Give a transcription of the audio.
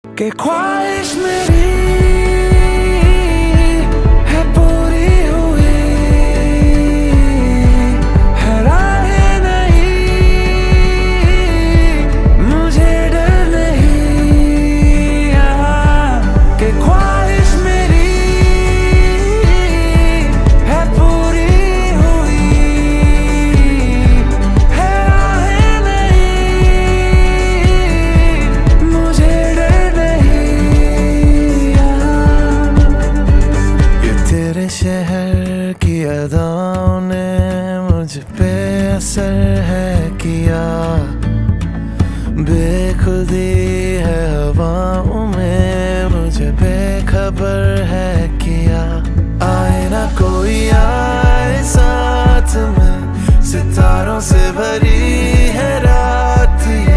कि ख्वाहिश मेरी है पूरी हुई, है राहें नहीं, मुझे डर नहीं कि ख्वाहिश मेरी है पूरी हुई, है राहें नहीं, मुझे तेरे शहर की अदाओं ने मुझ पे असर है किया, बेखुदी है हवाओं में मुझे बेखबर है किया। आए ना कोई आए साथ में, सितारों से भरी